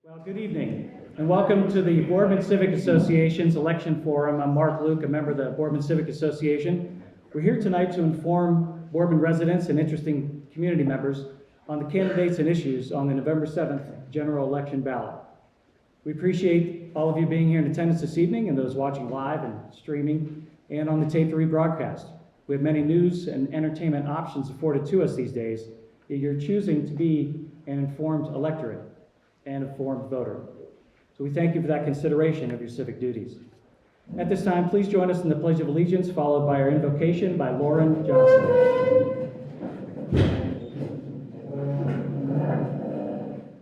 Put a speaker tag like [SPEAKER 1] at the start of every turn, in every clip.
[SPEAKER 1] Well, good evening, and welcome to the Boardman Civic Association's Election Forum. I'm Mark Luke, a member of the Boardman Civic Association. We're here tonight to inform Boardman residents and interesting community members on the candidates and issues on the November 7th general election ballot. We appreciate all of you being here in attendance this evening and those watching live and streaming and on the tape to rebroadcast. We have many news and entertainment options afforded to us these days, yet you're choosing to be an informed electorate and informed voter. So we thank you for that consideration of your civic duties. At this time, please join us in the Pledge of Allegiance, followed by our invocation by Lauren Johnson.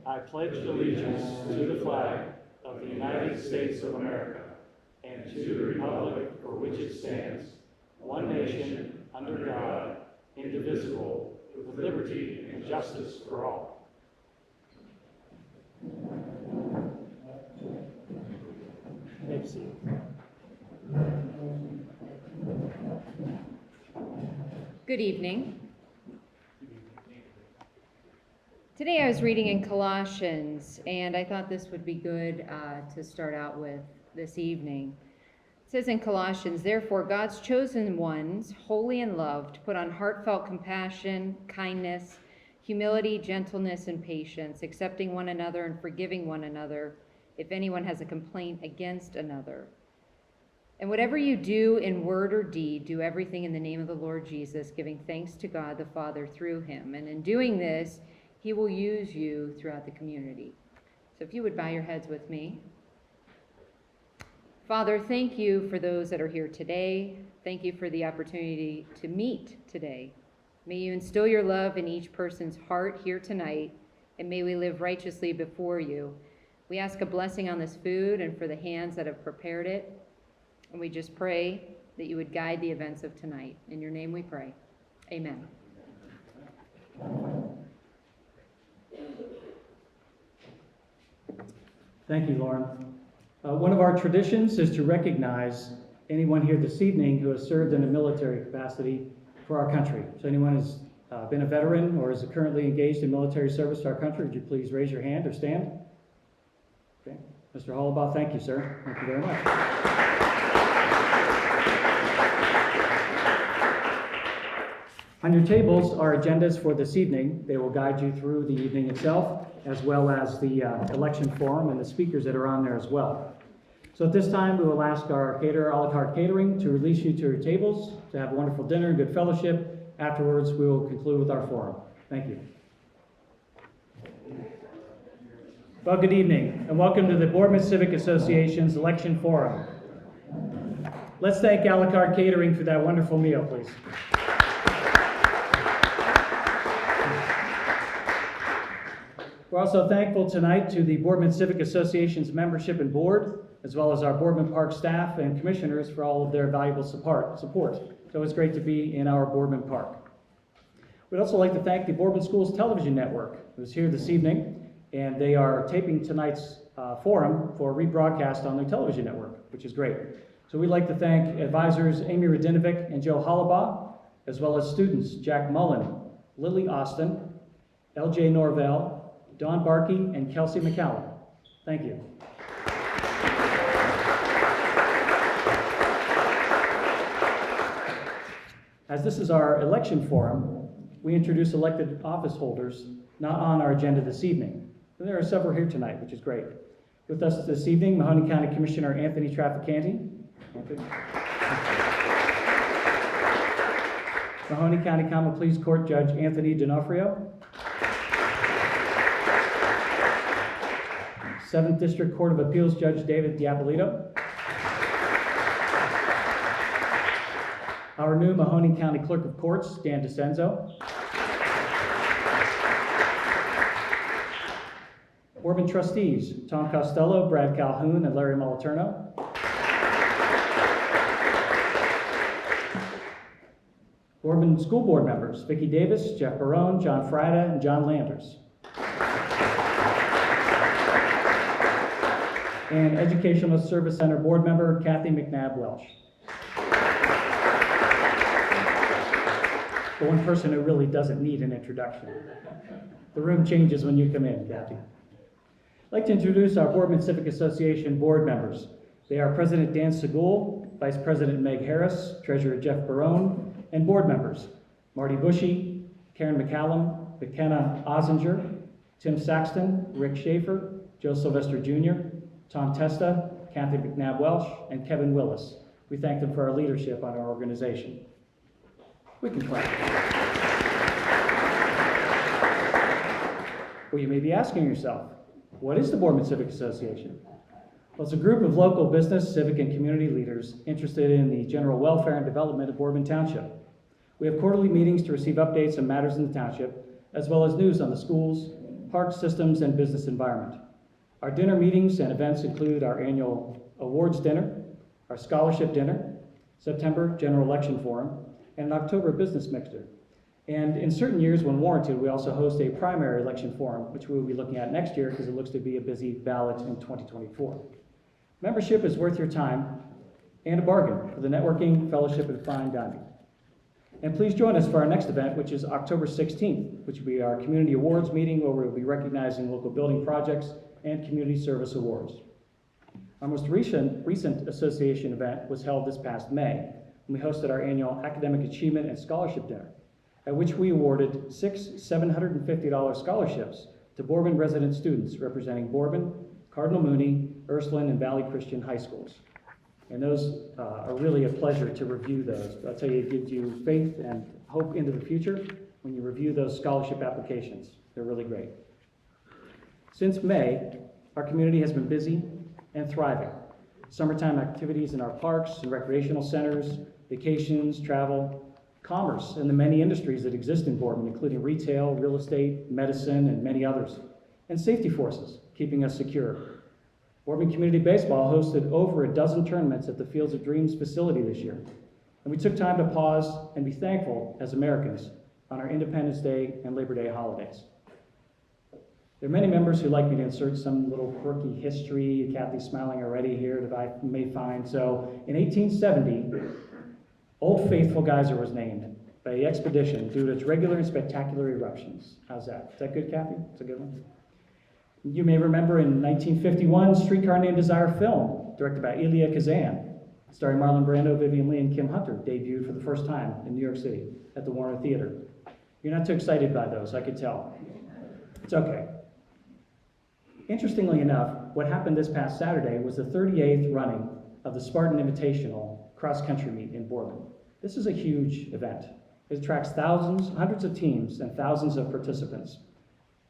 [SPEAKER 1] I pledge allegiance to the flag of the United States of America and to the republic for which it stands, one nation, under God, indivisible, with liberty and justice for all.
[SPEAKER 2] Good evening. Today I was reading in Colossians, and I thought this would be good to start out with this evening. It says in Colossians, "Therefore God's chosen ones, holy and loved, put on heartfelt compassion, kindness, humility, gentleness, and patience, accepting one another and forgiving one another if anyone has a complaint against another. And whatever you do in word or deed, do everything in the name of the Lord Jesus, giving thanks to God the Father through him. And in doing this, he will use you throughout the community." So if you would bow your heads with me. Father, thank you for those that are here today. Thank you for the opportunity to meet today. May you instill your love in each person's heart here tonight, and may we live righteously before you. We ask a blessing on this food and for the hands that have prepared it. And we just pray that you would guide the events of tonight. In your name we pray. Amen.
[SPEAKER 1] Thank you, Lauren. One of our traditions is to recognize anyone here this evening who has served in a military capacity for our country. So anyone who's been a veteran or is currently engaged in military service to our country, would you please raise your hand or stand? Okay. Mr. Hollabaugh, thank you, sir. Thank you very much. On your tables are agendas for this evening. They will guide you through the evening itself, as well as the election forum and the speakers that are on there as well. So at this time, we will ask our caterer, a la carte catering, to release you to your tables, to have a wonderful dinner, good fellowship. Afterwards, we will conclude with our forum. Thank you. Well, good evening, and welcome to the Boardman Civic Association's Election Forum. Let's thank a la carte catering for that wonderful meal, please. We're also thankful tonight to the Boardman Civic Association's membership and board, as well as our Boardman Park staff and commissioners for all of their valuable support. It's always great to be in our Boardman Park. We'd also like to thank the Boardman Schools Television Network, who's here this evening, and they are taping tonight's forum for rebroadcast on their television network, which is great. So we'd like to thank advisors Amy Radinovic and Joe Hollabaugh, as well as students Jack Mullen, Lily Austin, LJ Norvell, Don Barkey, and Kelsey McCallum. Thank you. As this is our election forum, we introduce elected office holders not on our agenda this evening. And there are several here tonight, which is great. With us this evening, Mahoney County Commissioner Anthony Trafficante. Mahoney County Common Pleas Court Judge Anthony D'Onofrio. 7th District Court of Appeals Judge David Diabolito. Our new Mahoney County Clerk of Courts, Dan DeCenzo. Boardman Trustees, Tom Costello, Brad Calhoun, and Larry Moliterno. Boardman School Board members, Vicki Davis, Jeff Barone, John Frida, and John Landers. And Educational Service Center Board member, Kathy McNabb Welsh. The one person who really doesn't need an introduction. The room changes when you come in, Kathy. I'd like to introduce our Boardman Civic Association board members. They are President Dan Segul, Vice President Meg Harris, Treasurer Jeff Barone, and board members Marty Bushy, Karen McCallum, McKenna Ozinger, Tim Saxton, Rick Schaefer, Joe Sylvester Jr., Tom Testa, Kathy McNabb Welsh, and Kevin Willis. We thank them for our leadership on our organization. We can clap. Well, you may be asking yourself, what is the Boardman Civic Association? Well, it's a group of local business, civic, and community leaders interested in the general welfare and development of Boardman Township. We have quarterly meetings to receive updates on matters in the township, as well as news on the schools, park systems, and business environment. Our dinner meetings and events include our annual awards dinner, our scholarship dinner, September general election forum, and an October business mixer. And in certain years, when warranted, we also host a primary election forum, which we will be looking at next year because it looks to be a busy ballot in 2024. Membership is worth your time and a bargain for the networking, fellowship, and fine dining. And please join us for our next event, which is October 16th, which will be our community awards meeting where we'll be recognizing local building projects and community service awards. Our most recent association event was held this past May, when we hosted our annual Academic Achievement and Scholarship Dinner, at which we awarded 6 $750 scholarships to Boardman resident students representing Boardman, Cardinal Mooney, Ursuline, and Valley Christian high schools. And those are really a pleasure to review those. I'll tell you, it gives you faith and hope into the future when you review those scholarship applications. They're really great. Since May, our community has been busy and thriving. Summertime activities in our parks and recreational centers, vacations, travel, commerce, and the many industries that exist in Boardman, including retail, real estate, medicine, and many others, and safety forces, keeping us secure. Boardman Community Baseball hosted over a dozen tournaments at the Fields of Dreams facility this year, and we took time to pause and be thankful as Americans on our Independence Day and Labor Day holidays. There are many members who like me to insert some little quirky history. Kathy's smiling already here that I may find. So in 1870, Old Faithful Geyser was named by the expedition due to its regular and spectacular eruptions. How's that? Is that good, Kathy? It's a good one. You may remember in 1951, Streetcar Named Desire film, directed by Elia Kazan, starring Marlon Brando, Vivian Leigh, and Kim Hunter, debuted for the first time in New York City at the Warner Theater. You're not too excited by those, I could tell. It's okay. Interestingly enough, what happened this past Saturday was the 38th running of the Spartan Invitational cross-country meet in Boardman. This is a huge event. It attracts thousands, hundreds of teams, and thousands of participants.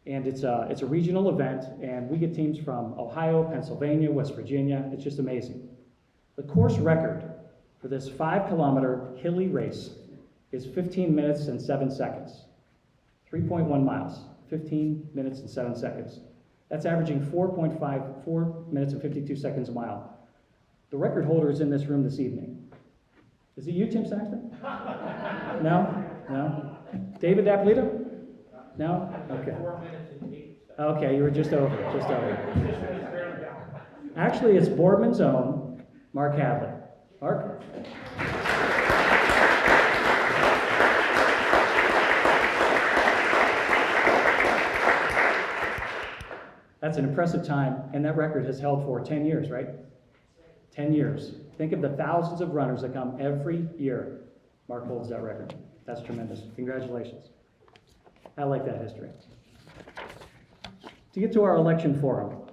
[SPEAKER 1] And it's a regional event, and we get teams from Ohio, Pennsylvania, West Virginia. It's just amazing. The course record for this 5-kilometer hilly race is 15 minutes and 7 seconds. 3.1 miles, 15 minutes and 7 seconds. That's averaging 4 minutes and 52 seconds a mile. The record holder is in this room this evening. Is it you, Tim Saxton? No? No? David Dapolito? No? Okay.
[SPEAKER 3] 4 minutes and 8 seconds.
[SPEAKER 1] Okay, you were just over, just over. Actually, it's Boardman's own Mark Hadley. Mark? That's an impressive time, and that record has held for 10 years, right? 10 years. Think of the thousands of runners that come every year. Mark holds that record. That's tremendous. Congratulations. I like that history. To get to our election forum,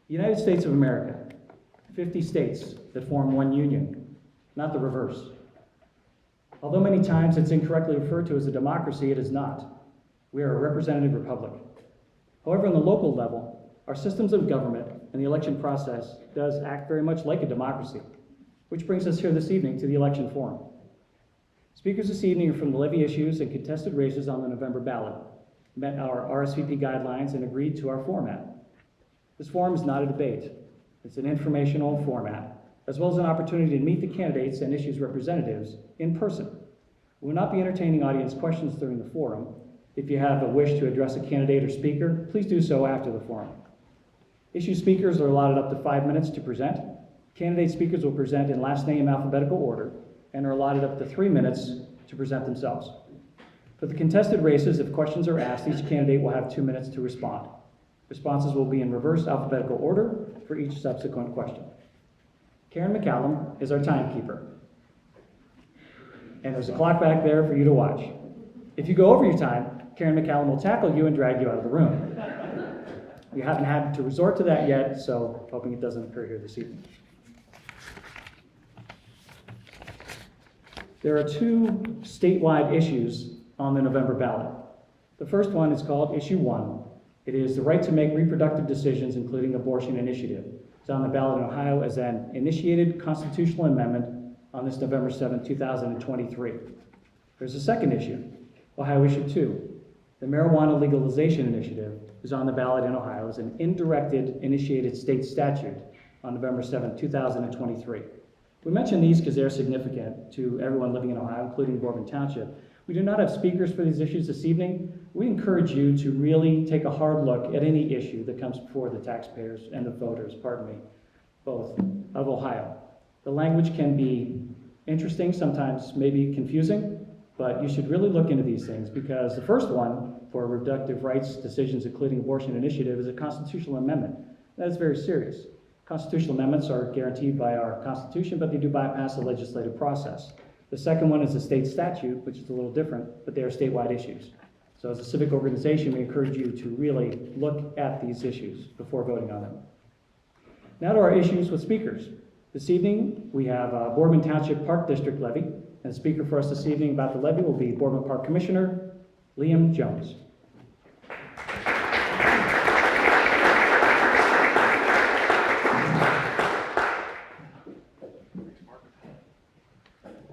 [SPEAKER 1] the United States of America, 50 states that form one union, not the reverse. Although many times it's incorrectly referred to as a democracy, it is not. We are a representative republic. However, on the local level, our systems of government and the election process does act very much like a democracy, which brings us here this evening to the election forum. Speakers this evening are from the levy issues and contested races on the November ballot, met our RSVP guidelines, and agreed to our format. This forum is not a debate. It's an informational format, as well as an opportunity to meet the candidates and issues representatives in person. We will not be entertaining audience questions during the forum. If you have a wish to address a candidate or speaker, please do so after the forum. Issue speakers are allotted up to 5 minutes to present. Candidate speakers will present in last name alphabetical order and are allotted up to 3 minutes to present themselves. For the contested races, if questions are asked, each candidate will have 2 minutes to respond. Responses will be in reverse alphabetical order for each subsequent question. Karen McCallum is our timekeeper. And there's a clock back there for you to watch. If you go over your time, Karen McCallum will tackle you and drag you out of the room. We haven't had to resort to that yet, so hoping it doesn't occur here this evening. There are two statewide issues on the November ballot. The first one is called Issue 1. It is the right to make reproductive decisions, including abortion initiative. It's on the ballot in Ohio as an initiated constitutional amendment on this November 7, 2023. There's a second issue, Ohio Issue 2. The marijuana legalization initiative is on the ballot in Ohio as an indirected initiated state statute on November 7, 2023. We mention these because they're significant to everyone living in Ohio, including Boardman Township. We do not have speakers for these issues this evening. We encourage you to really take a hard look at any issue that comes before the taxpayers and the voters, both of Ohio. The language can be interesting, sometimes maybe confusing, but you should really look into these things because the first one for reproductive rights decisions, including abortion initiative, is a constitutional amendment. That is very serious. Constitutional amendments are guaranteed by our Constitution, but they do bypass the legislative process. The second one is a state statute, which is a little different, but they are statewide issues. So as a civic organization, we encourage you to really look at these issues before voting on them. Now to our issues with speakers. This evening, we have Boardman Township Park District levy, and the speaker for us this evening about the levy will be Boardman Park Commissioner Liam Jones.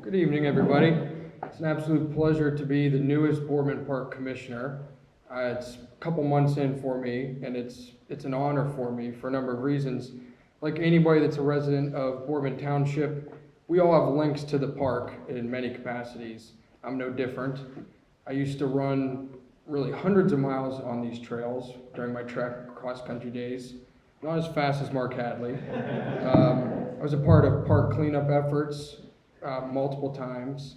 [SPEAKER 3] Good evening, everybody. It's an absolute pleasure to be the newest Boardman Park Commissioner. It's a couple months in for me, and it's an honor for me for a number of reasons. Like anybody that's a resident of Boardman Township, we all have links to the park in many capacities. I'm no different. I used to run really hundreds of miles on these trails during my track cross-country days. Not as fast as Mark Hadley. I was a part of park cleanup efforts multiple times.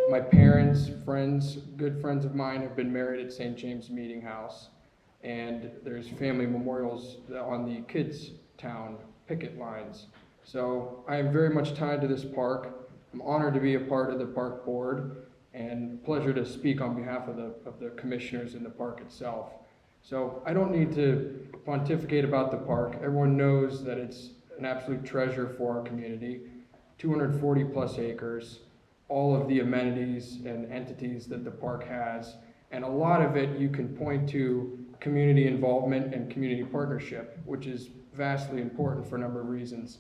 [SPEAKER 3] My parents, friends, good friends of mine have been married at St. James Meeting House, and there's family memorials on the Kids Town picket lines. So I am very much tied to this park. I'm honored to be a part of the park board, and pleasure to speak on behalf of the commissioners in the park itself. So I don't need to pontificate about the park. Everyone knows that it's an absolute treasure for our community. 240 plus acres, all of the amenities and entities that the park has, and a lot of it you can point to community involvement and community partnership, which is vastly important for a number of reasons.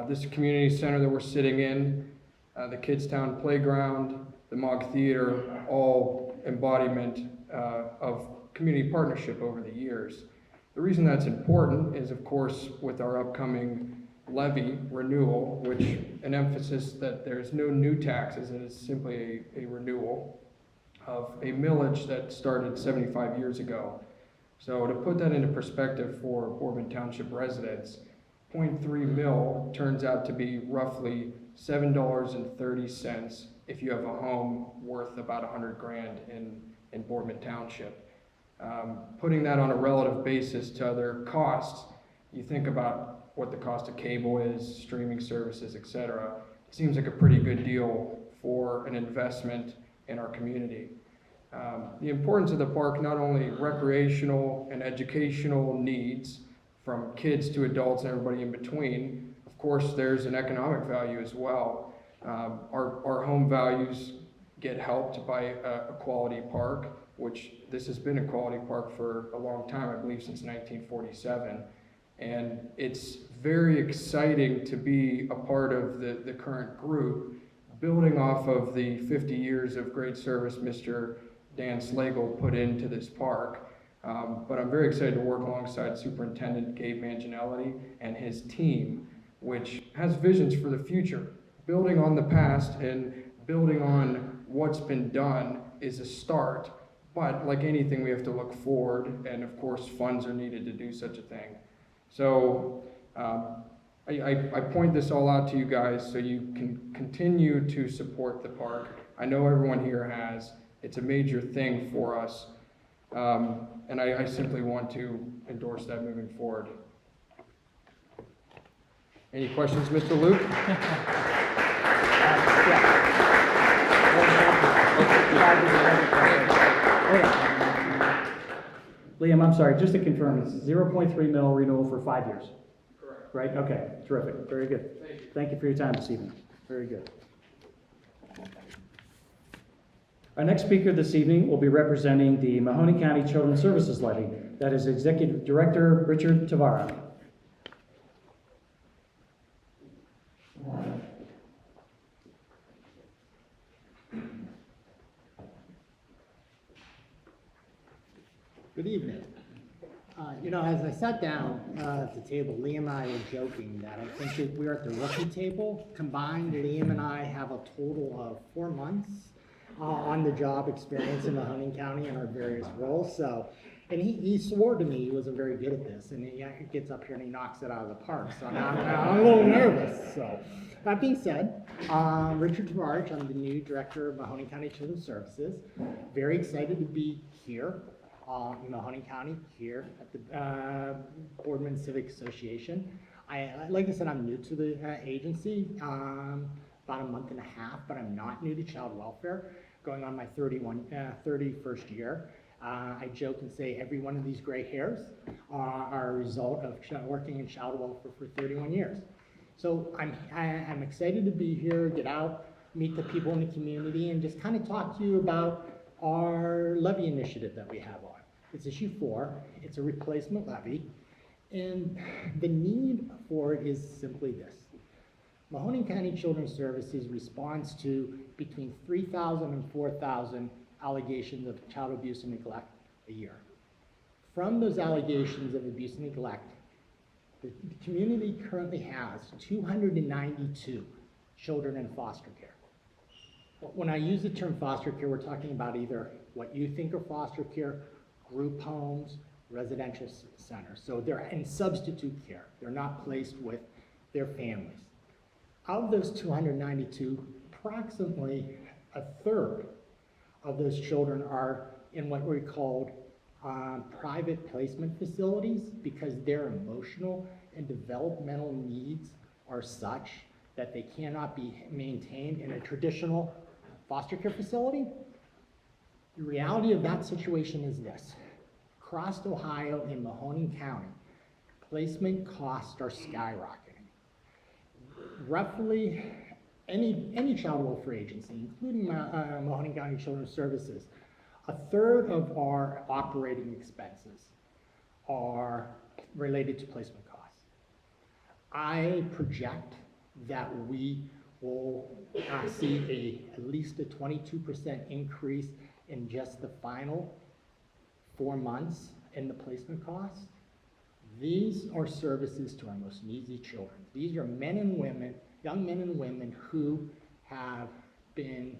[SPEAKER 3] This community center that we're sitting in, the Kidstown Playground, the Mog Theater, all embodiment of community partnership over the years. The reason that's important is, of course, with our upcoming levy renewal, which an emphasis that there's no new taxes, it is simply a renewal of a millage that started 75 years ago. So to put that into perspective for Boardman Township residents, 0.3 mil turns out to be roughly $7.30 if you have a home worth about 100 grand in Boardman Township. Putting that on a relative basis to other costs, you think about what the cost of cable is, streaming services, etc. It seems like a pretty good deal for an investment in our community. The importance of the park, not only recreational and educational needs from kids to adults and everybody in between, of course there's an economic value as well. Our home values get helped by a quality park, which this has been a quality park for a long time, I believe since 1947. And it's very exciting to be a part of the current group, building off of the 50 years of great service Mr. Dan Slagle put into this park. But I'm very excited to work alongside Superintendent Gabe Manginelli and his team, which has visions for the future. Building on the past and building on what's been done is a start, but like anything, we have to look forward, and of course, funds are needed to do such a thing. So I point this all out to you guys so you can continue to support the park. I know everyone here has. It's a major thing for us. And I simply want to endorse that moving forward. Any questions, Mr. Luke?
[SPEAKER 1] Liam, I'm sorry, just to confirm, it's 0.3 mil renewal for 5 years,
[SPEAKER 3] Correct.
[SPEAKER 1] right? Okay, terrific, very good.
[SPEAKER 3] Thank you.
[SPEAKER 1] Thank you for your time this evening, very good. Our next speaker this evening will be representing the Mahoney County Children's Services Levy. That is Executive Director Richard Tavara.
[SPEAKER 4] Good evening. As I sat down at the table, Liam and I were joking that I think that we're at the rookie table. Combined, Liam and I have a total of 4 months on the job experience in Mahoney County in our various roles. So, and he swore to me he wasn't very good at this, and he gets up here and he knocks it out of the park. So I'm a little nervous. So, that being said, Richard Tavara, I'm the new director of Mahoney County Children's Services. Very excited to be here. In Mahoney County here at the Boardman Civic Association. Like I said, I'm new to the agency, about a month and a half, but I'm not new to child welfare, going on my 31st year. I joke and say every one of these gray hairs are a result of working in child welfare for 31 years. So I'm excited to be here, get out, meet the people in the community, and just kind of talk to you about our levy initiative that we have on. It's issue 4, it's a replacement levy, and the need for it is simply this. Mahoney County Children's Services responds to between 3,000 and 4,000 allegations of child abuse and neglect a year. From those allegations of abuse and neglect, the community currently has 292 children in foster care. When I use the term foster care, we're talking about either what you think of foster care, group homes, residential centers. So they're in substitute care. They're not placed with their families. Of those 292, approximately a third of those children are in what we call private placement facilities because their emotional and developmental needs are such that they cannot be maintained in a traditional foster care facility. The reality of that situation is this. Across Ohio in Mahoney County, placement costs are skyrocketing. Roughly, any child welfare agency, including Mahoney County Children's Services, a third of our operating expenses are related to placement costs. I project that we will see at least a 22% increase in just the final 4 months in the placement costs. These are services to our most needy children. These are men and women, young men and women who have been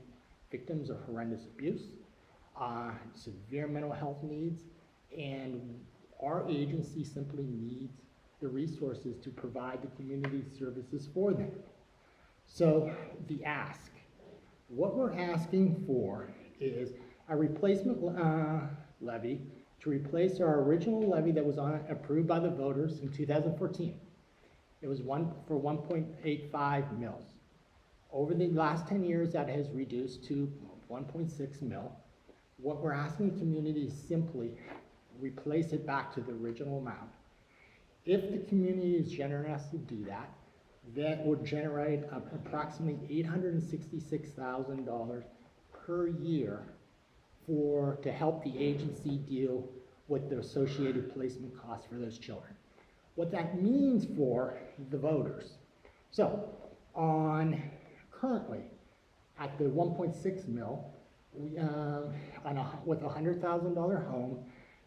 [SPEAKER 4] victims of horrendous abuse, severe mental health needs, and our agency simply needs the resources to provide the community services for them. So the ask, what we're asking for is a replacement levy to replace our original levy that was approved by the voters in 2014. It was for 1.85 mils. Over the last 10 years, that has reduced to 1.6 mil. What we're asking the community is simply replace it back to the original amount. If the community is generous to do that, that would generate approximately $866,000 per year to help the agency deal with the associated placement costs for those children. What that means for the voters. So, currently, at the 1.6 mil, with a $100,000 home,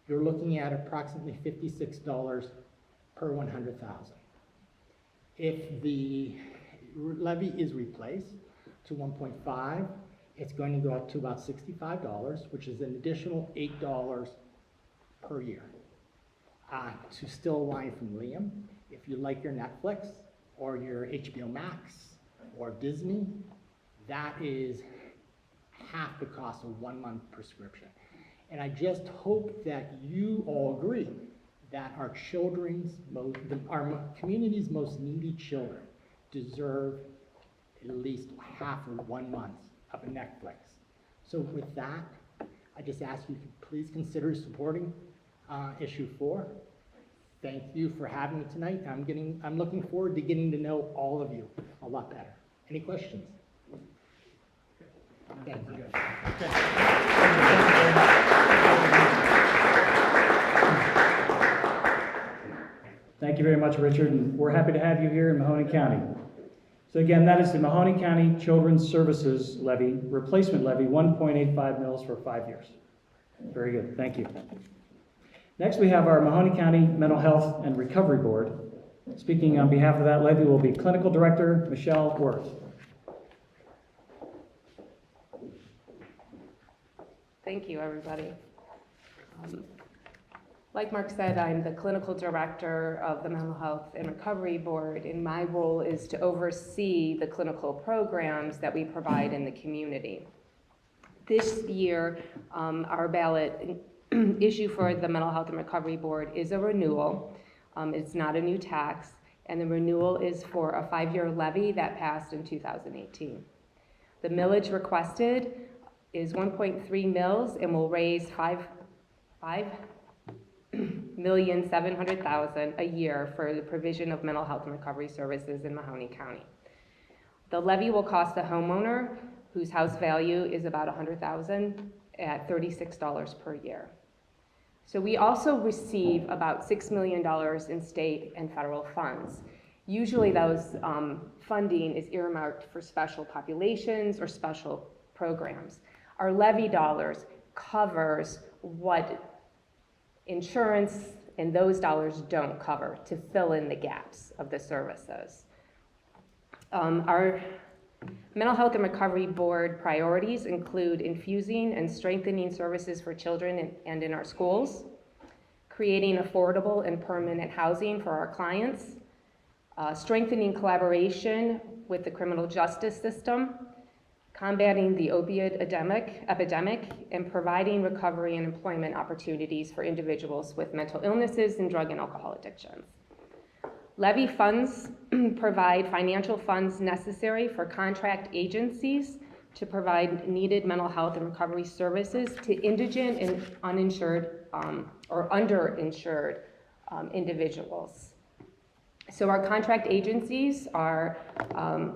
[SPEAKER 4] you're looking at approximately $56 per 100,000. If the levy is replaced to 1.5, it's going to go up to about $65, which is an additional $8 per year. To steal a line from Liam, if you like your Netflix or your HBO Max or Disney, that is half the cost of 1 month prescription. And I just hope that you all agree that our community's most needy children deserve at least half of 1 month of Netflix. So with that, I just ask you to please consider supporting issue 4. Thank you for having me tonight. I'm looking forward to getting to know all of you a lot better. Any questions? Thank you.
[SPEAKER 1] Thank you very much, Richard, and we're happy to have you here in Mahoney County. So again, that is the Mahoney County Children's Services Levy, replacement levy, 1.85 mils for 5 years. Very good, thank you. Next, we have our Mahoney County Mental Health and Recovery Board. Speaking on behalf of that levy will be Clinical Director Michelle Wirth.
[SPEAKER 5] Thank you, everybody. Like Mark said, I'm the clinical director of the Mental Health and Recovery Board, and my role is to oversee the clinical programs that we provide in the community. This year, our ballot issue for the Mental Health and Recovery Board is a renewal. It's not a new tax, and the renewal is for a 5-year levy that passed in 2018. The millage requested is 1.3 mils and will raise $5,700,000 a year for the provision of mental health and recovery services in Mahoney County. The levy will cost the homeowner, whose house value is about $100,000, at $36 per year. So we also receive about $6 million in state and federal funds. Usually those funding is earmarked for special populations or special programs. Our levy dollars covers what insurance and those dollars don't cover to fill in the gaps of the services. Our Mental Health and Recovery Board priorities include infusing and strengthening services for children and in our schools, creating affordable and permanent housing for our clients, strengthening collaboration with the criminal justice system, combating the opioid epidemic, and providing recovery and employment opportunities for individuals with mental illnesses and drug and alcohol addictions. Levy funds provide financial funds necessary for contract agencies to provide needed mental health and recovery services to indigent and uninsured or underinsured individuals. So our contract agencies are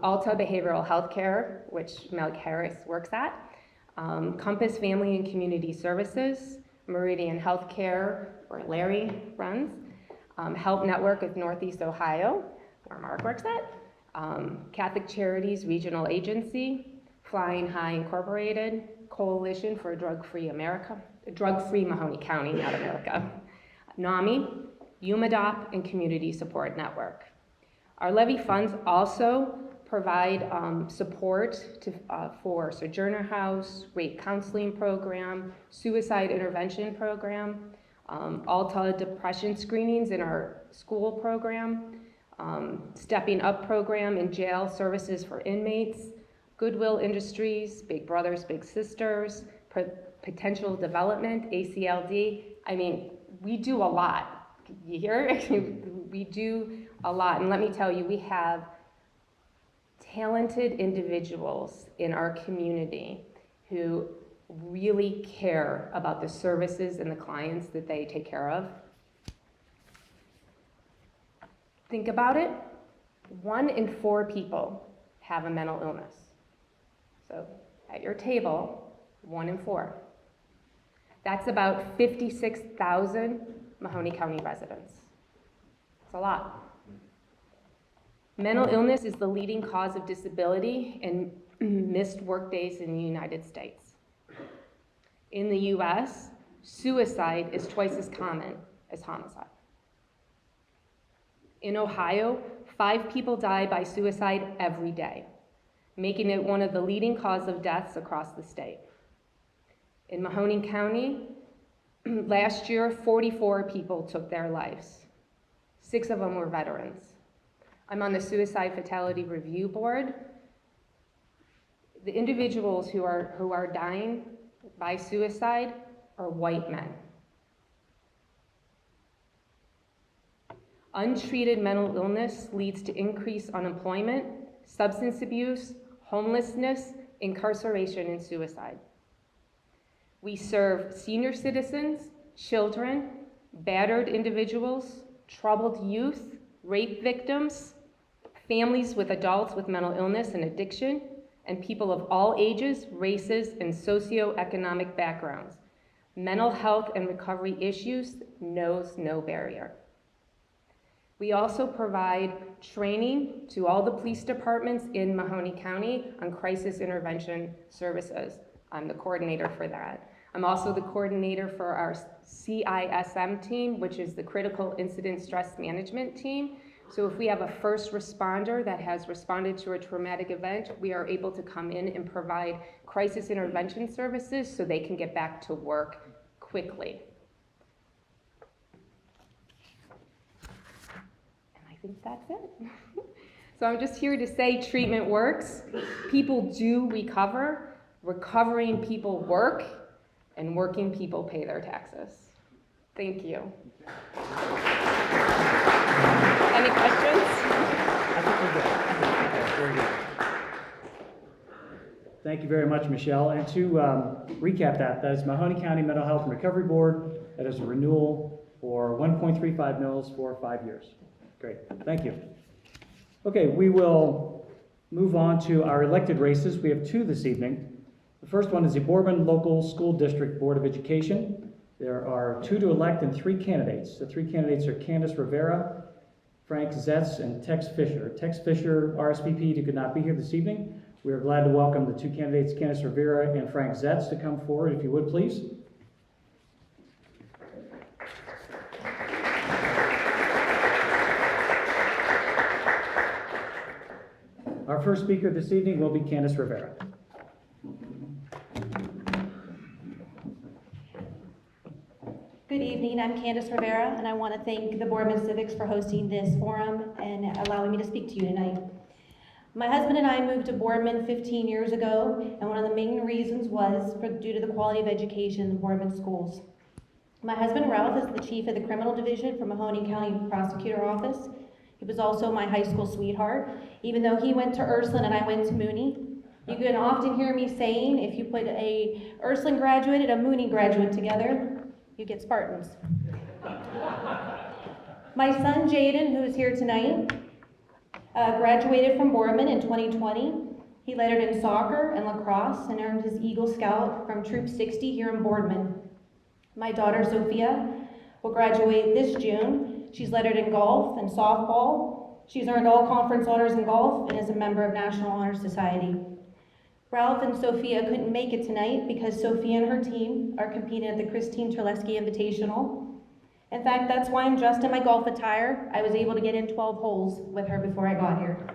[SPEAKER 5] Alta Behavioral Health Care, which Mel Harris works at, Compass Family and Community Services, Meridian Healthcare, where Larry runs, Help Network of Northeast Ohio, where Mark works at, Catholic Charities Regional Agency, Flying High Incorporated, Coalition for Drug-Free America, Drug-Free Mahoney County, not America, NAMI, UMADOP, and Community Support Network. Our levy funds also provide support for Sojourner House, rape counseling program, suicide intervention program, Alta depression screenings in our school program, Stepping Up program in jail services for inmates, Goodwill Industries, Big Brothers, Big Sisters, Potential Development, ACLD. I mean, we do a lot. You hear? We do a lot. And let me tell you, we have talented individuals in our community who really care about the services and the clients that they take care of. Think about it. 1 in 4 people have a mental illness. So at your table, 1 in 4. That's about 56,000 Mahoney County residents. It's a lot. Mental illness is the leading cause of disability and missed work days in the United States. In the US, suicide is twice as common as homicide. In Ohio, 5 people die by suicide every day, making it one of the leading causes of deaths across the state. In Mahoney County, last year, 44 people took their lives. 6 of them were veterans. I'm on the Suicide Fatality Review Board. The individuals who are dying by suicide or white men. Untreated mental illness leads to increased unemployment, substance abuse, homelessness, incarceration, and suicide. We serve senior citizens, children, battered individuals, troubled youth, rape victims, families with adults with mental illness and addiction, and people of all ages, races, and socioeconomic backgrounds. Mental health and recovery issues knows no barrier. We also provide training to all the police departments in Mahoney County on crisis intervention services. I'm the coordinator for that. I'm also the coordinator for our CISM team, which is the Critical Incident Stress Management team. So if we have a first responder that has responded to a traumatic event, we are able to come in and provide crisis intervention services so they can get back to work quickly. And I think that's it. So I'm just here to say treatment works. People do recover. Recovering people work, and working people pay their taxes. Thank you. Any questions?
[SPEAKER 1] I think we're good. Very good. Thank you very much, Michelle. And to recap that is Mahoney County Mental Health and Recovery Board. That is a renewal for 1.35 mils for 5 years. Great, thank you. Okay, we will move on to our elected races. We have 2 this evening. The first one is the Boardman Local School District Board of Education. There are 2 to elect and 3 candidates. The 3 candidates are Candace Rivera, Frank Zetz, and Tex Fisher. Tex Fisher, RSVP, who could not be here this evening. We are glad to welcome the 2 candidates, Candace Rivera and Frank Zetz, to come forward, if you would, please. Our first speaker this evening will be Candace Rivera.
[SPEAKER 6] Good evening, I'm Candace Rivera, and I want to thank the Boardman Civics for hosting this forum and allowing me to speak to you tonight. My husband and I moved to Boardman 15 years ago, and one of the main reasons was due to the quality of education in Boardman schools. My husband Ralph is the chief of the criminal division for Mahoney County Prosecutor Office. He was also my high school sweetheart, even though he went to Ursuline and I went to Mooney. You can often hear me saying, if you put a Ursuline graduate and a Mooney graduate together, you get Spartans. My son Jaden, who is here tonight, graduated from Boardman in 2020. He lettered in soccer and lacrosse and earned his Eagle Scout from Troop 60 here in Boardman. My daughter Sophia will graduate this June. She's lettered in golf and softball. She's earned all conference honors in golf and is a member of National Honor Society. Ralph and Sophia couldn't make it tonight because Sophia and her team are competing at the Christine Terleski Invitational. In fact, that's why I'm dressed in my golf attire. I was able to get in 12 holes with her before I got here.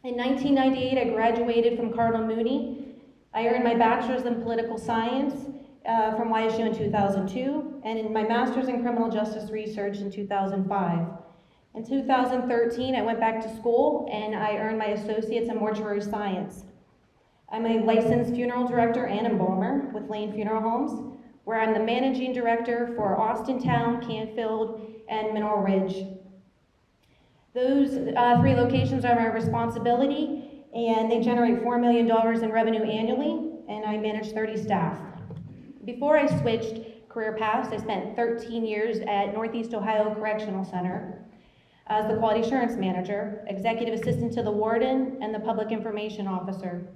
[SPEAKER 6] In 1998, I graduated from Cardinal Mooney. I earned my bachelor's in political science from YSU in 2002, and in my master's in criminal justice research in 2005. In 2013, I went back to school and I earned my associate's in mortuary science. I'm a licensed funeral director and embalmer with Lane Funeral Homes, where I'm the managing director for Austintown, Canfield, and Mineral Ridge. Those 3 locations are my responsibility, and they generate $4 million in revenue annually, and I manage 30 staff. Before I switched career paths, I spent 13 years at Northeast Ohio Correctional Center as the quality assurance manager, executive assistant to the warden, and the public information officer.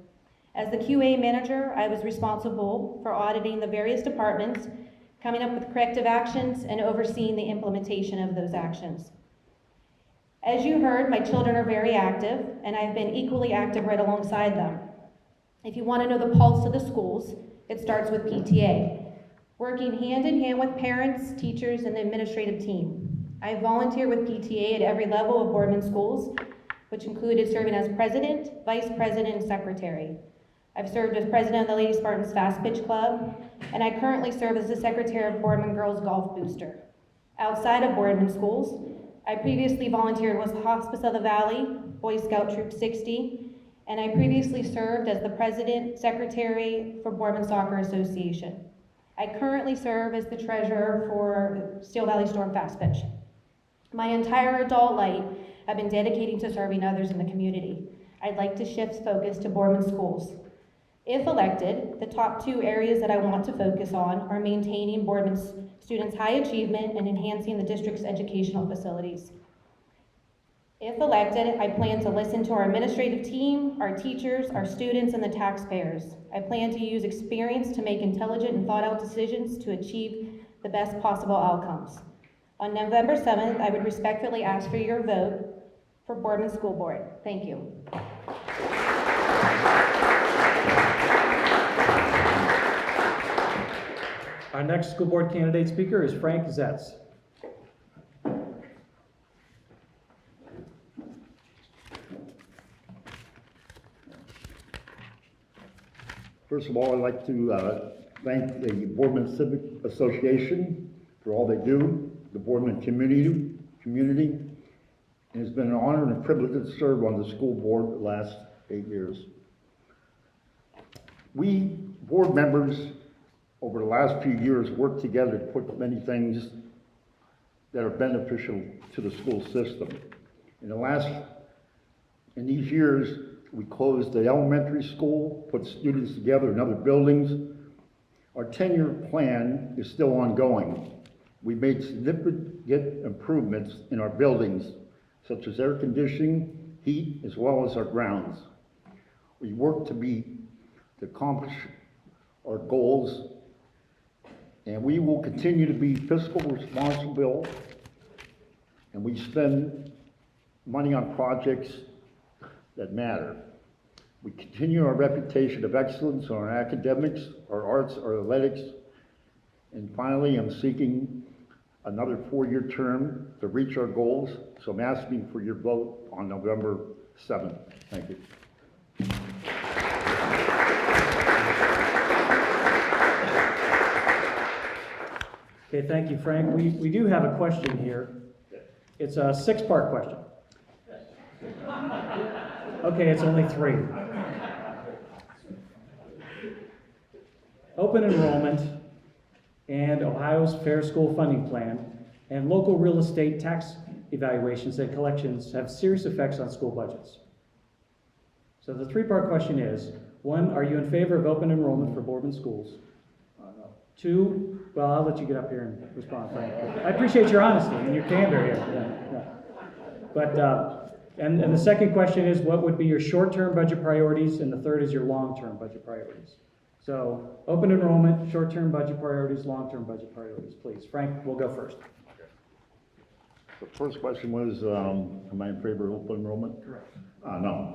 [SPEAKER 6] As the QA manager, I was responsible for auditing the various departments, coming up with corrective actions, and overseeing the implementation of those actions. As you heard, my children are very active, and I've been equally active right alongside them. If you want to know the pulse of the schools, it starts with PTA, working hand in hand with parents, teachers, and the administrative team. I volunteer with PTA at every level of Boardman schools, which included serving as president, vice president, and secretary. I've served as president of the Lady Spartans Fast Pitch Club, and I currently serve as the secretary of Boardman Girls Golf Booster. Outside of Boardman schools, I previously volunteered with Hospice of the Valley, Boy Scout Troop 60, and I previously served as the president, secretary for Boardman Soccer Association. I currently serve as the treasurer for Steel Valley Storm Fast Pitch. My entire adult life, I've been dedicating to serving others in the community. I'd like to shift focus to Boardman schools. If elected, the top 2 areas that I want to focus on are maintaining Boardman's students' high achievement and enhancing the district's educational facilities. If elected, I plan to listen to our administrative team, our teachers, our students, and the taxpayers. I plan to use experience to make intelligent and thought-out decisions to achieve the best possible outcomes. On November 7th, I would respectfully ask for your vote for Boardman School Board. Thank you.
[SPEAKER 1] Our next school board candidate speaker is Frank Zetz.
[SPEAKER 7] First of all, I'd like to thank the Boardman Civic Association for all they do, the Boardman community. And it's been an honor and a privilege to serve on the school board the last 8 years. We board members over the last few years worked together to put many things that are beneficial to the school system. In these years, we closed the elementary school, put students together in other buildings. Our 10-year plan is still ongoing. We made significant improvements in our buildings, such as air conditioning, heat, as well as our grounds. We work to accomplish our goals, and we will continue to be fiscally responsible, and we spend money on projects that matter. We continue our reputation of excellence on our academics, our arts, our athletics, and finally, I'm seeking another 4-year term to reach our goals, so I'm asking for your vote on November 7th. Thank you.
[SPEAKER 1] Okay, thank you, Frank. We do have a question here. It's a 6-part question. Okay, it's only 3. Open enrollment and Ohio's Fair School Funding Plan and local real estate tax evaluations and collections have serious effects on school budgets. So the 3-part question is, 1, are you in favor of open enrollment for Boardman schools? No. 2, well, I'll let you get up here and respond, Frank. I appreciate your honesty and your candor here. Yeah. But, and the second question is, what would be your short-term budget priorities? And the third is your long-term budget priorities. So, open enrollment, short-term budget priorities, long-term budget priorities, please. Frank, we'll go first.
[SPEAKER 7] The first question was, am I in favor of open enrollment?
[SPEAKER 1] Correct.
[SPEAKER 7] No.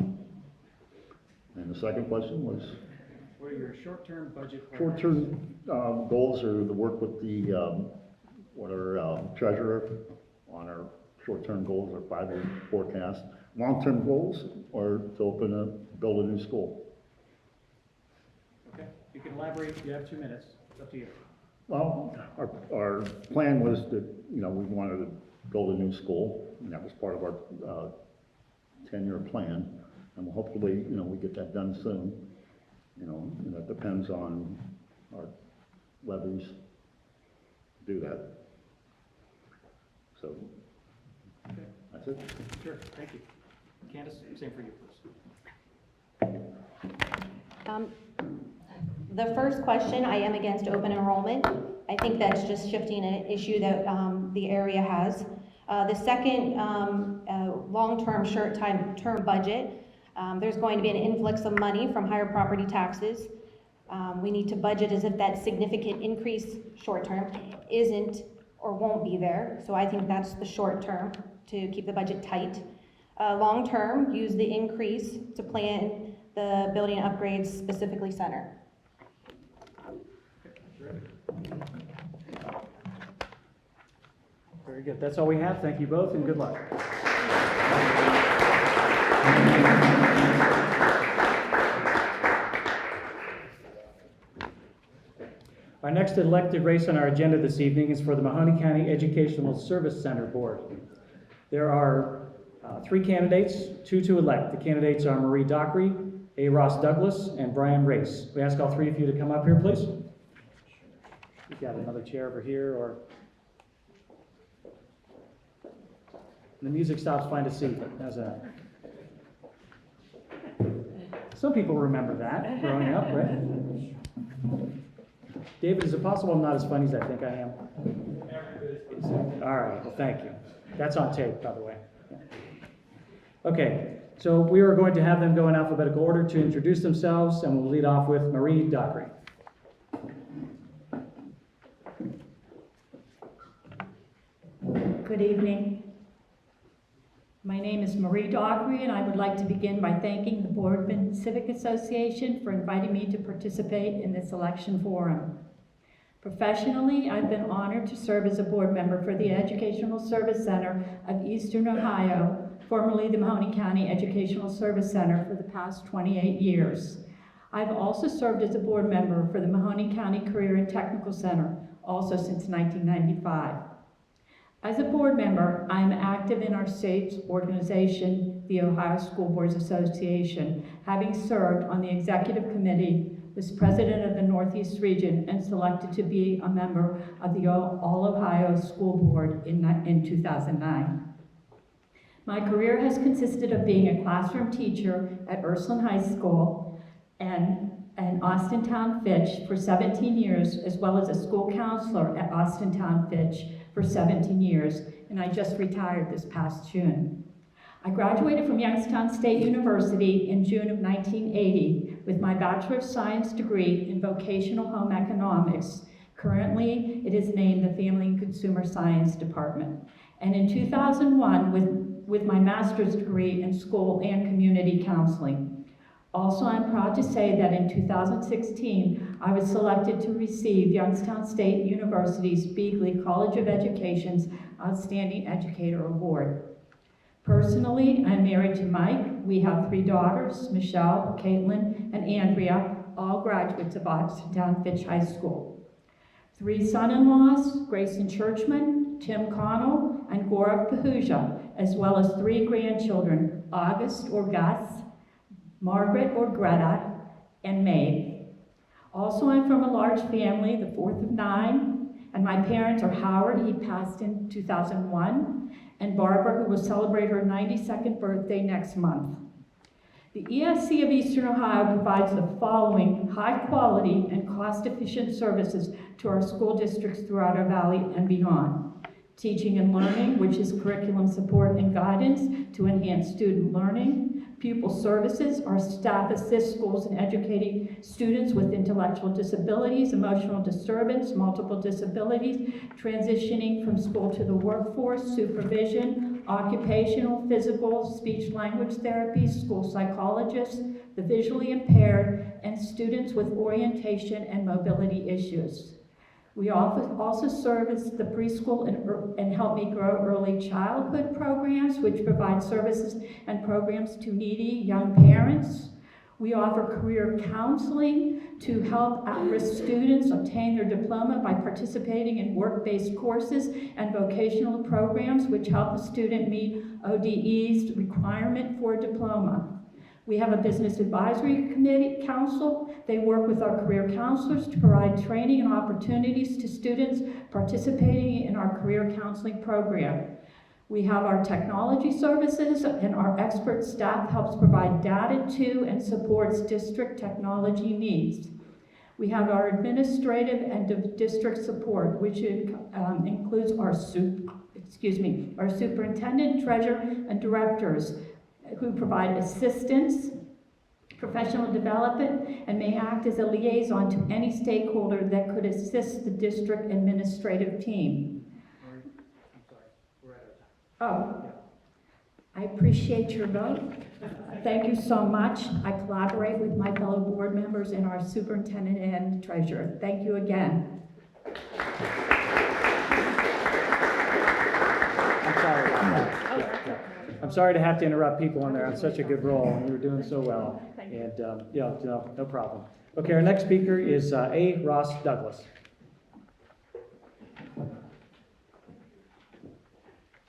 [SPEAKER 7] And the second question was?
[SPEAKER 1] What are your short-term budget priorities?
[SPEAKER 7] Short-term goals are to work with our treasurer on our short-term goals, our 5-year forecast. Long-term goals are to build a new school.
[SPEAKER 1] Okay, you can elaborate. You have 2 minutes. It's up to you.
[SPEAKER 7] Well, our plan was that, we wanted to build a new school, and that was part of our 10-year plan. And hopefully, we get that done soon. And that depends on our levies to do that. So,
[SPEAKER 1] Okay.
[SPEAKER 7] that's it.
[SPEAKER 1] Sure, thank you. Candace, same for you, please.
[SPEAKER 6] The first question, I am against open enrollment. I think that's just shifting an issue that the area has. The second, long-term, short-term budget, there's going to be an influx of money from higher property taxes. We need to budget as if that significant increase short-term isn't or won't be there. So I think that's the short-term to keep the budget tight. Long-term, use the increase to plan the building upgrades, specifically center.
[SPEAKER 1] Very good. That's all we have. Thank you both, and good luck. Our next elected race on our agenda this evening is for the Mahoney County Educational Service Center Board. There are 3 candidates, 2 to elect. The candidates are Marie Dockery, A. Ross Douglas, and Brian Race. We ask all 3 of you to come up here, please. We got another chair over here, or the music stops, find a seat. Some people remember that growing up, right? David, is it possible I'm not as funny as I think I am? All right, well, thank you. That's on tape, by the way. Okay, so we are going to have them go in alphabetical order to introduce themselves, and we'll lead off with Marie Dockery.
[SPEAKER 8] Good evening. My name is Marie Dockery, and I would like to begin by thanking the Boardman Civic Association for inviting me to participate in this election forum. Professionally, I've been honored to serve as a board member for the Educational Service Center of Eastern Ohio, formerly the Mahoney County Educational Service Center, for the past 28 years. I've also served as a board member for the Mahoney County Career and Technical Center, also since 1995. As a board member, I am active in our state's organization, the Ohio School Boards Association, having served on the executive committee, was president of the Northeast region, and selected to be a member of the All Ohio School Board in 2009. My career has consisted of being a classroom teacher at Ursuline High School and Austintown Fitch for 17 years, as well as a school counselor at Austintown Fitch for 17 years, and I just retired this past June. I graduated from Youngstown State University in June of 1980 with my Bachelor of Science degree in Vocational Home Economics. Currently, it is named the Family and Consumer Science Department. And in 2001, with my master's degree in School and Community Counseling. Also, I'm proud to say that in 2016, I was selected to receive Youngstown State University's Beagley College of Education's Outstanding Educator Award. Personally, I'm married to Mike. We have 3 daughters, Michelle, Caitlin, and Andrea, all graduates of Austintown Fitch High School. 3 son-in-laws, Grayson Churchman, Tim Connell, and Gaurav Pahuja, as well as 3 grandchildren, August or Gus, Margaret or Greta, and Maeve. Also, I'm from a large family, the 4th of 9, and my parents are Howard, he passed in 2001, and Barbara, who will celebrate her 92nd birthday next month. The ESC of Eastern Ohio provides the following high-quality and cost-efficient services to our school districts throughout our valley and beyond. Teaching and learning, which is curriculum support and guidance to enhance student learning. Pupil services, our staff assists schools in educating students with intellectual disabilities, emotional disturbance, multiple disabilities, transitioning from school to the workforce, supervision, occupational, physical, speech-language therapy, school psychologists, the visually impaired, and students with orientation and mobility issues. We also service the preschool and Help Me Grow early childhood programs, which provide services and programs to needy young parents. We offer career counseling to help at-risk students obtain their diploma by participating in work-based courses and vocational programs, which help the student meet ODE's requirement for a diploma. We have a business advisory committee council. They work with our career counselors to provide training and opportunities to students participating in our career counseling program. We have our technology services, and our expert staff helps provide data to and supports district technology needs. We have our administrative and district support, which includes our superintendent, treasurer, and directors, who provide assistance, professional development, and may act as a liaison to any stakeholder that could assist the district administrative team.
[SPEAKER 4] I'm sorry, we're out of time.
[SPEAKER 8] Oh, I appreciate your vote. Thank you so much. I collaborate with my fellow board members and our superintendent and treasurer. Thank you again.
[SPEAKER 1] I'm sorry about that. Yeah. I'm sorry to have to interrupt people when they're on such a good roll, and you were doing so well. And, no problem. Okay, our next speaker is A. Ross Douglas.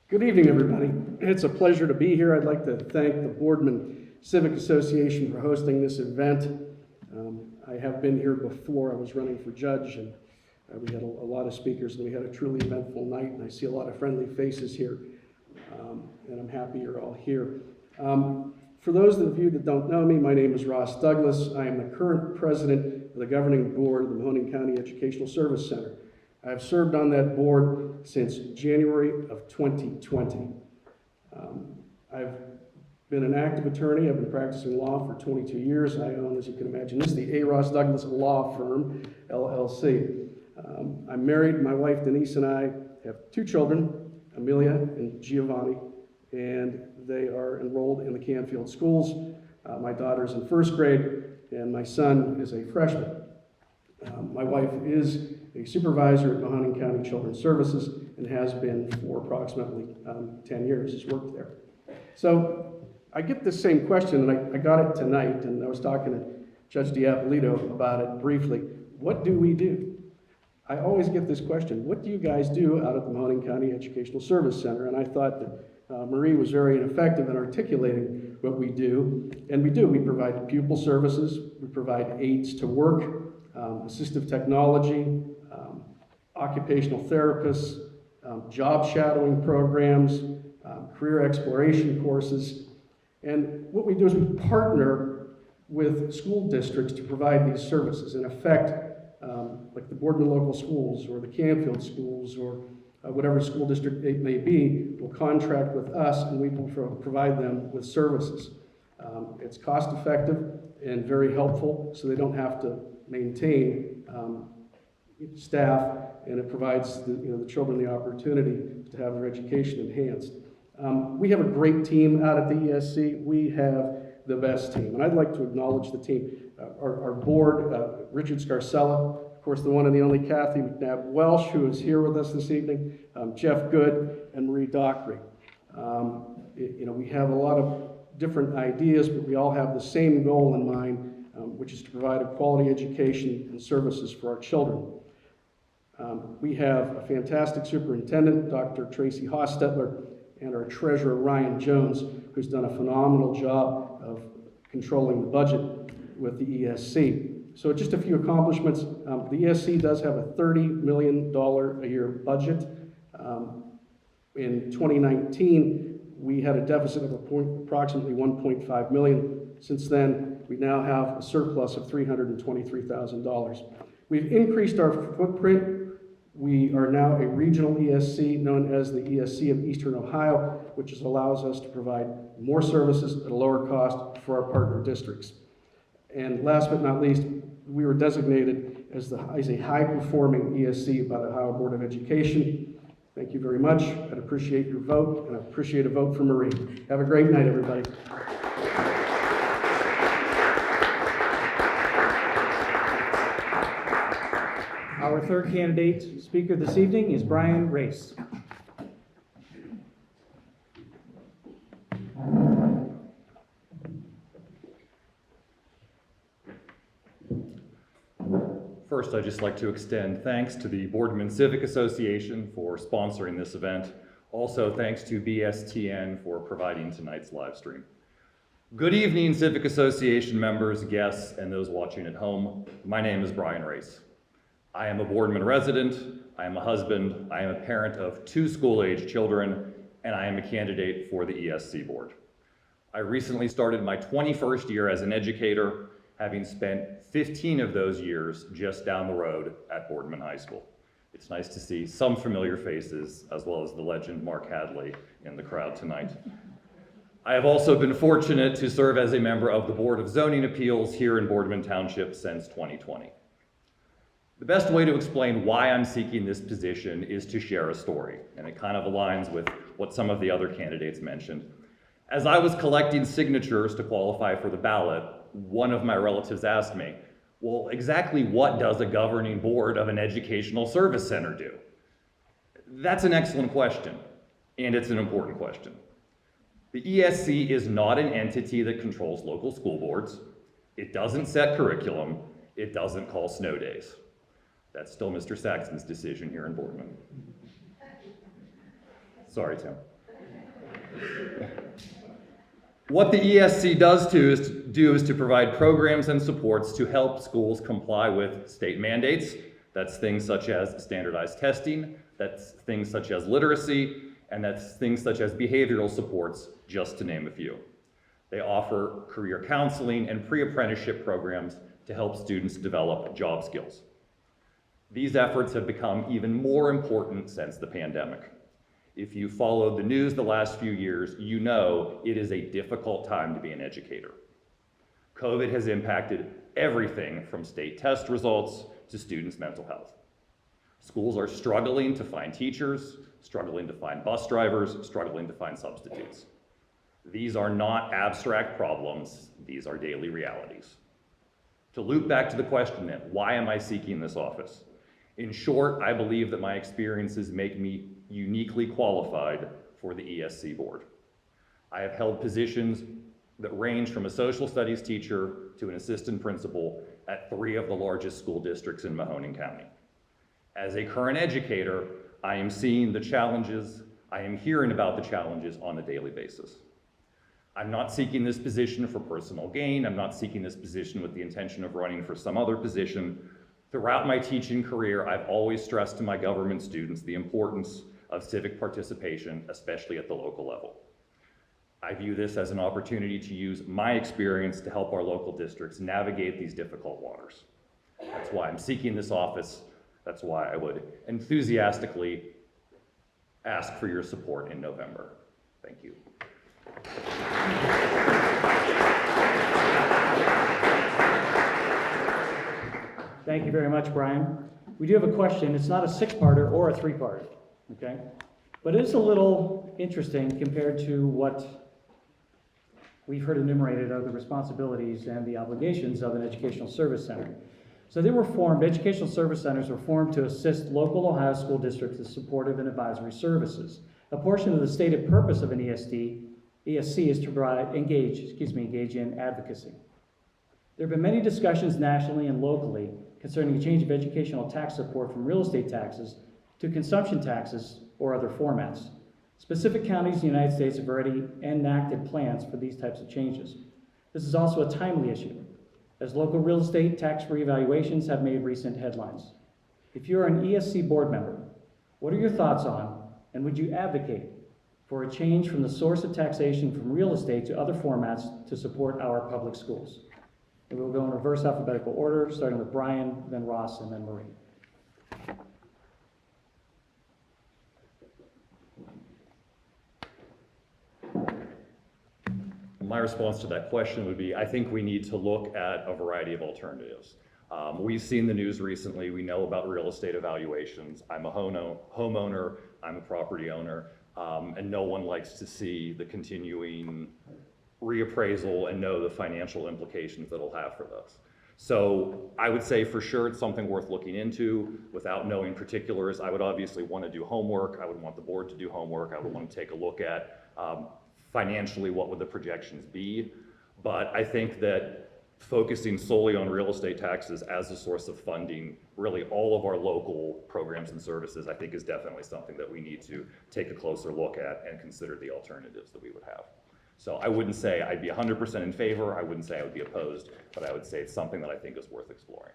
[SPEAKER 9] Good evening, everybody. It's a pleasure to be here. I'd like to thank the Boardman Civic Association for hosting this event. I have been here before. I was running for judge, and We had a lot of speakers, and we had a truly eventful night, and I see a lot of friendly faces here, and I'm happy you're all here. For those of you that don't know me, my name is Ross Douglas. I am the current president of the governing board of the Mahoning County Educational Service Center. I've served on that board since January of 2020. I've been an active attorney. I've been practicing law for 22 years. I own, as you can imagine, this is the A. Ross Douglas Law Firm, LLC. I'm married. My wife Denise and I have 2 children, Amelia and Giovanni, and they are enrolled in the Canfield schools. My daughter's in 1st grade, and my son is a freshman. My wife is a supervisor at Mahoning County Children's Services and has been for approximately 10 years. Has worked there. So I get the same question, and I got it tonight, and I was talking to Judge Diapolito about it briefly. What do we do? I always get this question, what do you guys do out at the Mahoning County Educational Service Center? And I thought that Marie was very effective in articulating what we do. And we do. We provide pupil services. We provide aids to work, assistive technology, occupational therapists, job shadowing programs, career exploration courses. And what we do is we partner with school districts to provide these services. In effect, like the Boardman local schools or the Canfield schools or whatever school district it may be, will contract with us and we will provide them with services. It's cost effective and very helpful, so they don't have to maintain staff, and it provides the children the opportunity to have their education enhanced. We have a great team out at the ESC. We have the best team, and I'd like to acknowledge the team. Our board, Richard Scarcella, of course, the one and the only Kathy McNabb Welsh, who is here with us this evening, Jeff Good, and Marie Dockery. We have a lot of different ideas, but we all have the same goal in mind, which is to provide a quality education and services for our children. We have a fantastic superintendent, Dr. Tracy Hostetler, and our treasurer, Ryan Jones, who's done a phenomenal job of controlling the budget with the ESC. So just a few accomplishments. The ESC does have a $30 million a year budget. In 2019, we had a deficit of approximately $1.5 million. Since then, we now have a surplus of $323,000. We've increased our footprint. We are now a regional ESC known as the ESC of Eastern Ohio, which allows us to provide more services at a lower cost for our partner districts. And last but not least, we were designated as a high-performing ESC by the Ohio Board of Education. Thank you very much. I'd appreciate your vote, and I appreciate a vote for Marie. Have a great night, everybody.
[SPEAKER 1] Our third candidate speaker this evening is Brian Race.
[SPEAKER 10] First, I'd just like to extend thanks to the Boardman Civic Association for sponsoring this event. Also, thanks to BSTN for providing tonight's live stream. Good evening, Civic Association members, guests, and those watching at home. My name is Brian Race. I am a Boardman resident, I am a husband, I am a parent of 2 school-age children, and I am a candidate for the ESC board. I recently started my 21st year as an educator, having spent 15 of those years just down the road at Boardman High School. It's nice to see some familiar faces, as well as the legend Mark Hadley in the crowd tonight. I have also been fortunate to serve as a member of the Board of Zoning Appeals here in Boardman Township since 2020. The best way to explain why I'm seeking this position is to share a story, and it kind of aligns with what some of the other candidates mentioned. As I was collecting signatures to qualify for the ballot, one of my relatives asked me, well, exactly what does a governing board of an educational service center do? That's an excellent question, and it's an important question. The ESC is not an entity that controls local school boards. It doesn't set curriculum. It doesn't call snow days. That's still Mr. Saxon's decision here in Boardman. Sorry, Tim. What the ESC does is to provide programs and supports to help schools comply with state mandates, That's things such as standardized testing, that's things such as literacy, and that's things such as behavioral supports, just to name a few. They offer career counseling and pre-apprenticeship programs to help students develop job skills. These efforts have become even more important since the pandemic. If you followed the news the last few years, you know it is a difficult time to be an educator. COVID has impacted everything from state test results to students' mental health. Schools are struggling to find teachers, struggling to find bus drivers, struggling to find substitutes. These are not abstract problems, these are daily realities. To loop back to the question then, why am I seeking this office? In short, I believe that my experiences make me uniquely qualified for the ESC board. I have held positions that range from a social studies teacher to an assistant principal at 3 of the largest school districts in Mahoning County. As a current educator, I am seeing the challenges, I am hearing about the challenges on a daily basis. I'm not seeking this position for personal gain. I'm not seeking this position with the intention of running for some other position. Throughout my teaching career, I've always stressed to my government students the importance of civic participation, especially at the local level. I view this as an opportunity to use my experience to help our local districts navigate these difficult waters. That's why I'm seeking this office. That's why I would enthusiastically ask for your support in November. Thank you.
[SPEAKER 1] Thank you very much, Brian. We do have a question. It's not a 6-parter or a 3-parter, okay? But it is a little interesting compared to what we've heard enumerated are the responsibilities and the obligations of an educational service center. So they were formed, educational service centers were formed to assist local Ohio school districts with supportive and advisory services. A portion of the stated purpose of an ESC is to engage in advocacy. There have been many discussions nationally and locally concerning a change of educational tax support from real estate taxes to consumption taxes or other formats. Specific counties in the United States have already enacted plans for these types of changes. This is also a timely issue, as local real estate tax reevaluations have made recent headlines. If you're an ESC board member, what are your thoughts on, and would you advocate for a change from the source of taxation from real estate to other formats to support our public schools? And we'll go in reverse alphabetical order, starting with Brian, then Ross, and then Marie.
[SPEAKER 10] My response to that question would be, I think we need to look at a variety of alternatives. We've seen the news recently. We know about real estate evaluations. I'm a homeowner, I'm a property owner, and no one likes to see the continuing reappraisal and know the financial implications that it'll have for those. So I would say for sure it's something worth looking into. Without knowing particulars, I would obviously want to do homework. I would want the board to do homework. I would want to take a look at financially what would the projections be. But I think that focusing solely on real estate taxes as a source of funding really all of our local programs and services, I think is definitely something that we need to take a closer look at and consider the alternatives that we would have. So I wouldn't say I'd be 100% in favor, I wouldn't say I would be opposed, but I would say it's something that I think is worth exploring.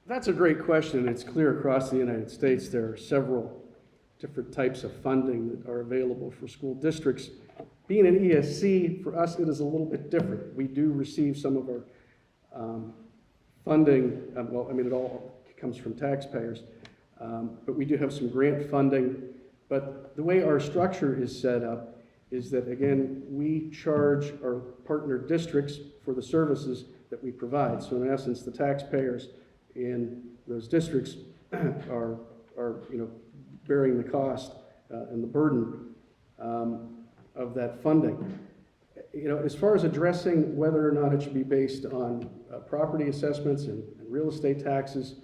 [SPEAKER 9] That's a great question. It's clear across the United States there are several different types of funding that are available for school districts. Being an ESC, for us, it is a little bit different. We do receive some of our funding, it all comes from taxpayers, but we do have some grant funding. But the way our structure is set up is that, again, we charge our partner districts for the services that we provide. So in essence, the taxpayers in those districts are bearing the cost and the burden of that funding. As far as addressing whether or not it should be based on property assessments and real estate taxes,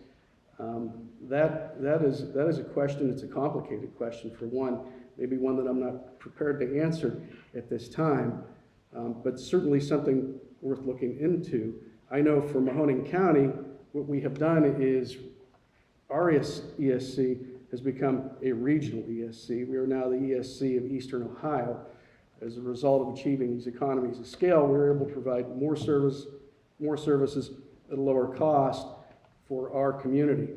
[SPEAKER 9] that is a question. It's a complicated question for one, maybe one that I'm not prepared to answer at this time, but certainly something worth looking into. I know for Mahoning County, what we have done is our ESC has become a regional ESC. We are now the ESC of Eastern Ohio. As a result of achieving these economies of scale, we were able to provide more services at a lower cost for our community,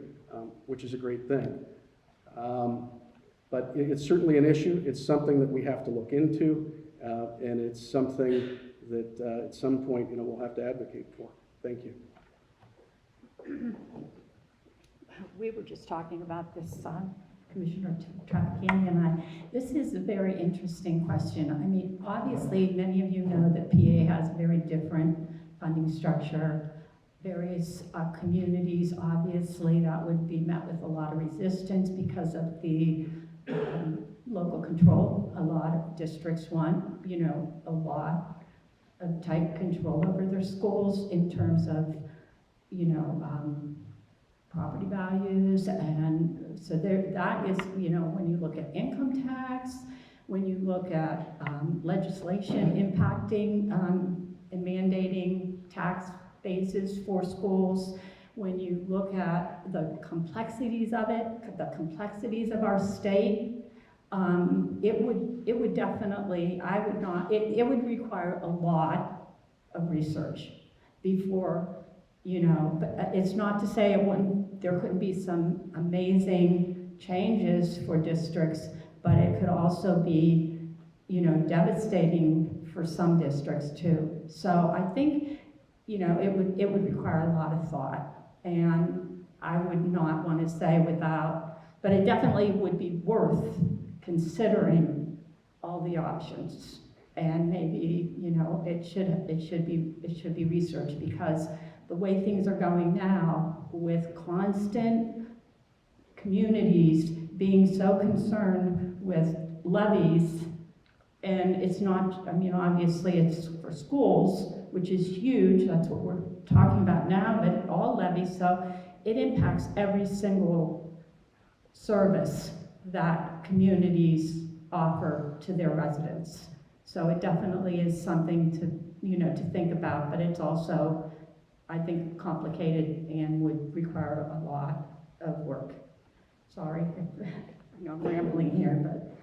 [SPEAKER 9] which is a great thing. But it's certainly an issue. It's something that we have to look into, and it's something that at some point, we'll have to advocate for. Thank you.
[SPEAKER 8] We were just talking about this, Commissioner Trapani and I. This is a very interesting question. I mean, obviously, many of you know that PA has a very different funding structure. Various communities, obviously, that would be met with a lot of resistance because of the local control. A lot of districts want, a lot of tight control over their schools in terms of, property values, and so that is, when you look at income tax, when you look at legislation impacting and mandating tax bases for schools, when you look at the complexities of it, the complexities of our state, it would definitely, it would require a lot of research before, but it's not to say there couldn't be some amazing changes for districts, but it could also be, devastating for some districts too. So I think, it would require a lot of thought, and I would not want to say but it definitely would be worth considering all the options, and maybe, it should be researched, because the way things are going now, with constant communities being so concerned with levies, and it's not, obviously it's for schools, which is huge, that's what we're talking about now, but all levies, so it impacts every single service that communities offer to their residents. So it definitely is something to think about, but it's also, I think, complicated and would require a lot of work. Sorry, I'm rambling here, but.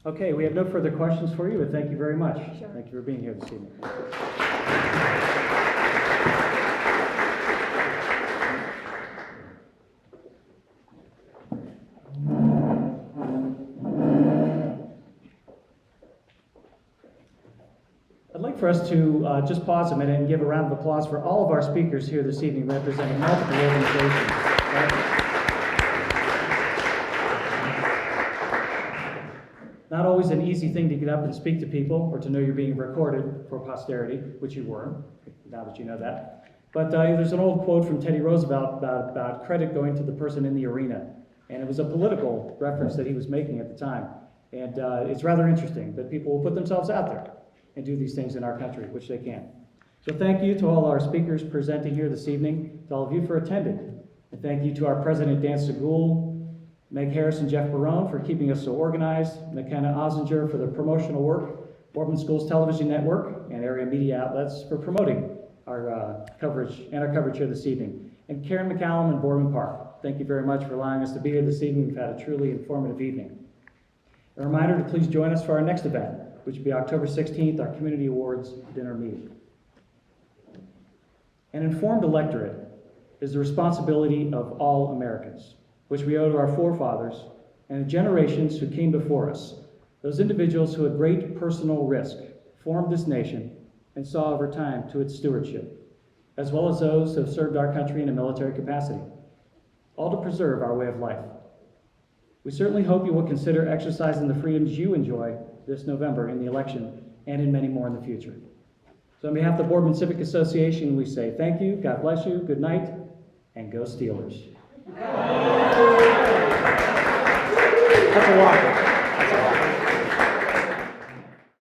[SPEAKER 1] Okay, we have no further questions for you, but thank you very much.
[SPEAKER 8] Sure.
[SPEAKER 1] Thank you for being here this evening. I'd like for us to just pause a minute and give a round of applause for all of our speakers here this evening representing multiple organizations. Not always an easy thing to get up and speak to people or to know you're being recorded for posterity, which you were, now that you know that. But there's an old quote from Teddy Roosevelt about credit going to the person in the arena. And it was a political reference that he was making at the time. And it's rather interesting that people will put themselves out there and do these things in our country, which they can. So thank you to all our speakers presenting here this evening, to all of you for attending. And thank you to our President, Dan Segul, Meg Harris and Jeff Barone for keeping us so organized, McKenna Ozinger for the promotional work, Boardman Schools Television Network, and area media outlets for promoting our coverage here this evening. And Karen McCallum and Boardman Park, thank you very much for allowing us to be here this evening. We've had a truly informative evening. A reminder to please join us for our next event, which will be October 16th, our Community Awards dinner meeting. An informed electorate is the responsibility of all Americans, which we owe to our forefathers and the generations who came before us, those individuals who at great personal risk formed this nation and saw over time to its stewardship, as well as those who have served our country in a military capacity, all to preserve our way of life. We certainly hope you will consider exercising the freedoms you enjoy this November in the election and in many more in the future. So on behalf of the Boardman Civic Association, we say thank you, God bless you, good night, and go Steelers. That's a lot.